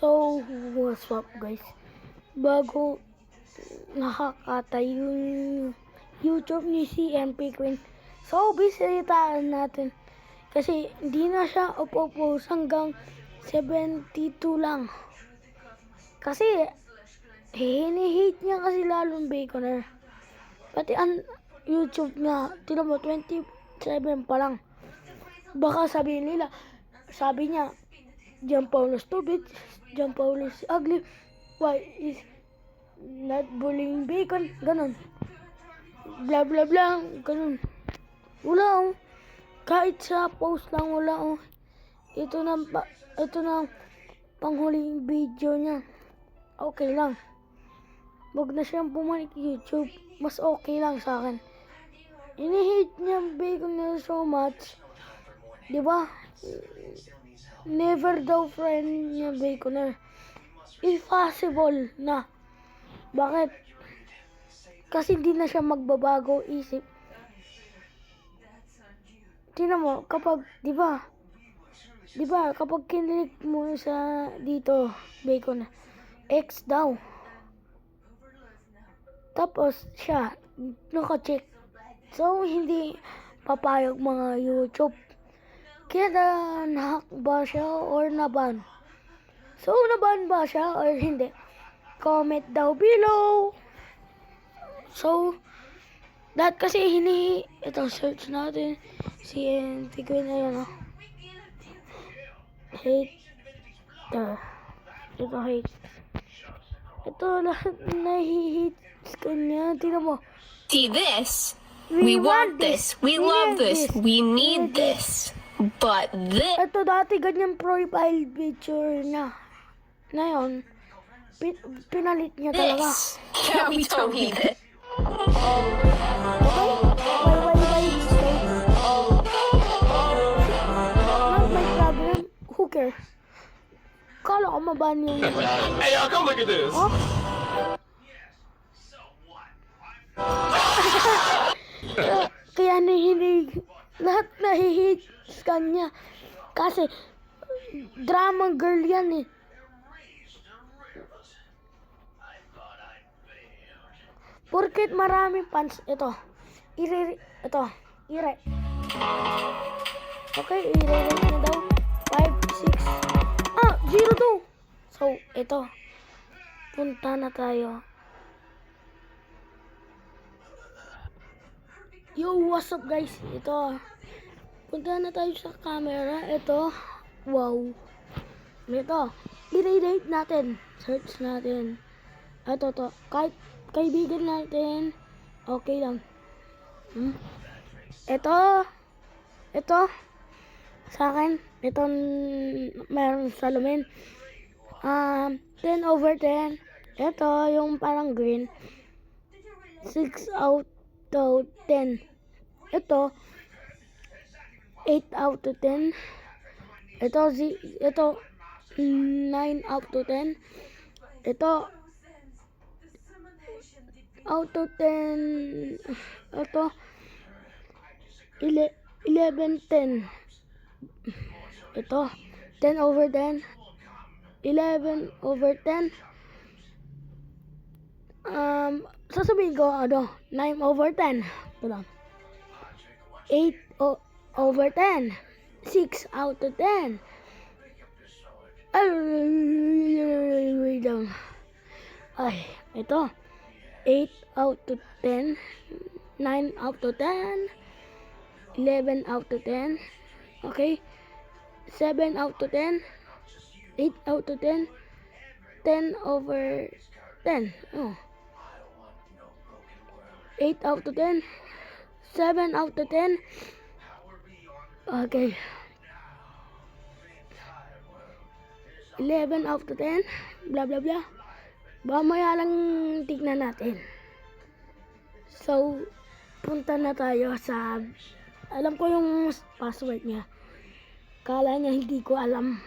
So, what's up guys? Bago nakakatay yung YouTube ni si MP Queen, so bisiritaan natin. Kasi hindi na siya upo-post hanggang 72 lang. Kasi hinihate niya kasi lalong Baconer. Pati ang YouTube niya, tinan mo 27 pa lang. Baka sabihin nila, sabi niya, John Paul is stupid, John Paul is ugly, why is not bullying Bacon, ganon. Blah blah blah, ganon. Wala oh. Kahit sa post lang wala oh. Ito na panghuling video niya. Okay lang. Wag na siyang bumalik YouTube. Mas okay lang sa akin. Ini-hate niya Bacon na so much. Diba? Never daw friend niya Baconer. Impossible na. Bakit? Kasi hindi na siya magbabago isip. Tingnan mo, kapag, di ba, kapag kinilig mo sa dito, Baconer, X daw. Tapos siya, naka-check. So, hindi papayag mga YouTube. Kaya nahack ba siya or naban? So, naban ba siya or hindi? Comment down below. So, that kasi ito search natin si MP Queen na yun, Hater. Ito hate. Ito lahat na-hate kanya. Tignan mo. See this? We want this. We love this. We need this. But this. Ito dati ganyan profile picture niya. Ngayon, pinalit niya talaga. Yeah, we don't need it. Not my problem. Who cares? Kala ko maban yung... Hey, y'all, come look at this. Oh? Kaya nahilig. Lahat nahihit sa kanya. Kasi, drama girl yan eh. Porket maraming fans. Ito. Ito. I-rate. Okay, i-rate na daw. 5, 6. 0-2. So, ito. Punta na tayo. Yo, what's up guys? Ito. Punta na tayo sa camera. Ito. Wow. Ito. I-rate natin. Search natin. Ito to. Kahit kaibigan natin. Okay lang. Ito. Sa akin. Ito meron sa lumin. 10/10. Ito yung parang green. 6/10. Ito 8/10. Ito 9/10. Ito out of 10. Ito 11/10. Ito 10/10. 11/10. Sasabihin ko 9/10. Ito lang. 8/10. 6/10. Ay, ito. 8/10. 9/10. 11/10. Okay. 7/10. 8/10. 10/10. Oh. 8/10. 7/10. Okay. 11/10. Blah blah blah. Mamaya lang tignan natin. So, punta na tayo sa... Alam ko yung password niya. Kala niya hindi ko alam.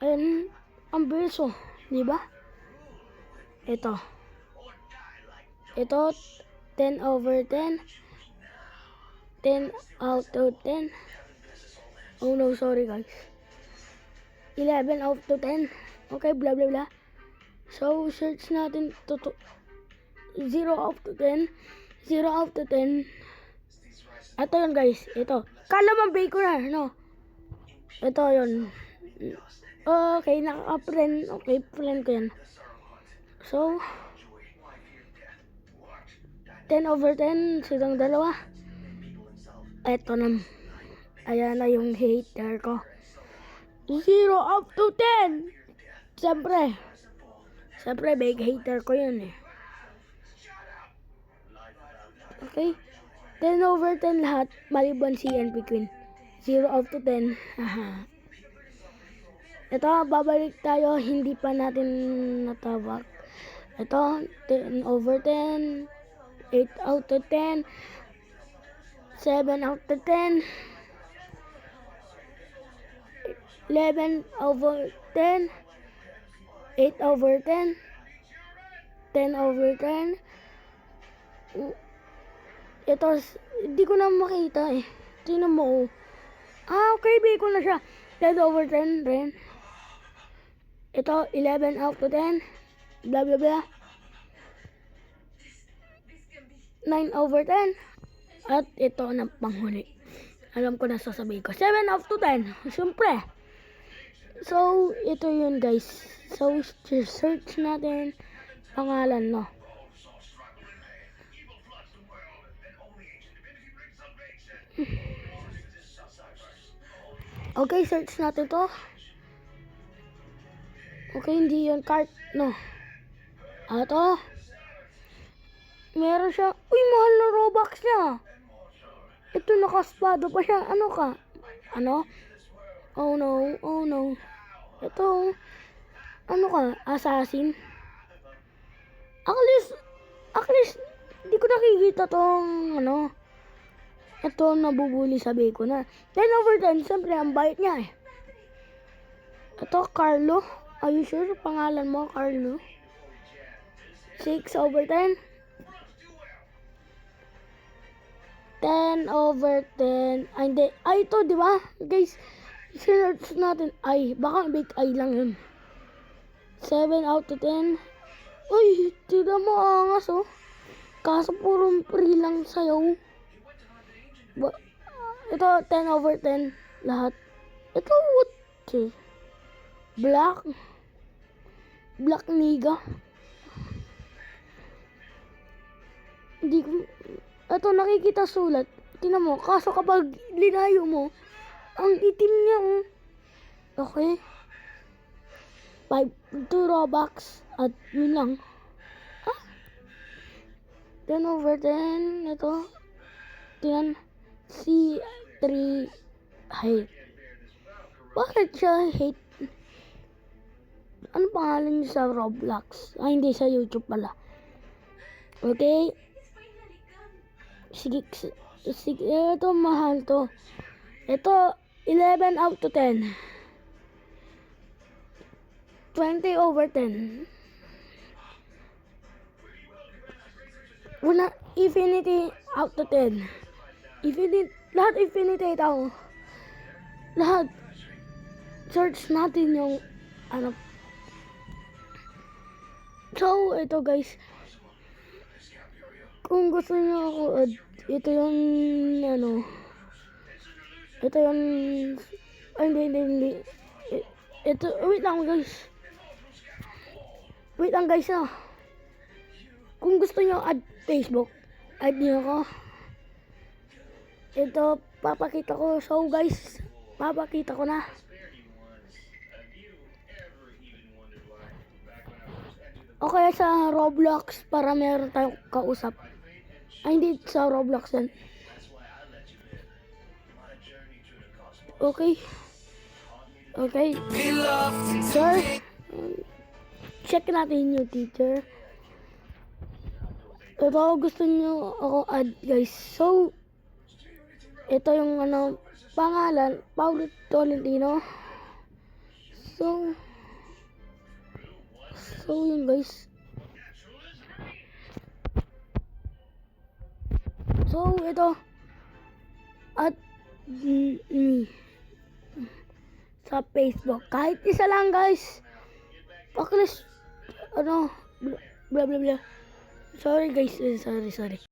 Ayun, ang verso, di ba? Ito 10/10. 10/10. Oh no, sorry guys. 11 out of 10. Okay, blah blah blah. So, search natin 0 out of 10. 0 out of 10. Ito yun guys, ito. Kala mo bacon na, no? Ito yun. Okay, naka-friend. Okay, friend ko yan. So, 10 over 10, silang dalawa. Ito na. Ayan na yung hater ko. 0 up to 10. Siyempre, big hater ko yun eh. Okay. 10 over 10 lahat, maliban si NP Queen. 0 up to 10. Aha. Ito, babalik tayo. Hindi pa natin natawag. Ito, 10 over 10. 8 out of 10. 7 out of 10. 11 over 10. 8 over 10. 10 over 10. Ito, hindi ko na makita eh. Tingnan mo. Okay, bigay na siya. 10 over 10 rin. Ito, 11 out of 10. Blah, blah, blah. 9 over 10. At ito na panghuli. Alam ko na sasabihin ko. 7 out of 10. Siyempre. So, ito yun guys. So, search natin pangalan, no? Okay, search natin to. Okay, hindi yun cart, no? Ato. Meron siya. Uy, mahal na Robux niya. Ito, nakaspado pa siya. Ano ka? Ano? Oh no, oh no. Ito, ano ka? Assassin? At least, di ko nakikita tong, ano. Ito, nabubuli sabi ko na. 10 over 10, siyempre, ang bait niya eh. Ito, Carlo. Are you sure? Pangalan mo, Carlo? 6 over 10. 10 over 10. Ay, hindi. Ay, ito, di ba? Guys, search natin. Ay, baka big ay lang yun. 7 out of 10. Uy, tira mo angas, oh. Kaso puro free lang sa'yo. Ito, 10 over 10. Lahat. Ito, what? Black niga. Hindi ko... Ito, nakikita sulat. Tingnan mo. Kaso kapag linayo mo, ang itim niya, oh. Okay. 2 Robux. At yun lang. 10 over 10. Ito. Tingnan. C3 hate. Bakit siya hate? Ano pangalan niya sa Roblox? Ay, hindi sa YouTube pala. Okay. Sige, ito mahal to. Ito, 11 out of 10. 20 over 10. Una, infinity out of 10. Lahat infinity ito. Lahat. Search natin yung, ano. So, ito guys. Kung gusto niyo ako, ito yung, ano. Ito yung, ay, hindi. Ito, wait lang guys. Wait lang guys, ah. Kung gusto niyo add Facebook, add niyo ako. Ito, papakita ko. So guys, papakita ko na. Okay, sa Roblox para meron tayong kausap. Ay, hindi sa Roblox yan. Okay. Okay. Sir, check natin yung teacher. Ito, gusto niyo ako add guys. So, ito yung ano, pangalan, Paulo Tolentino. So yun guys. So, ito. At me. sa Facebook. Kahit isa lang guys. Paklis, blah blah blah. Sorry guys, sorry.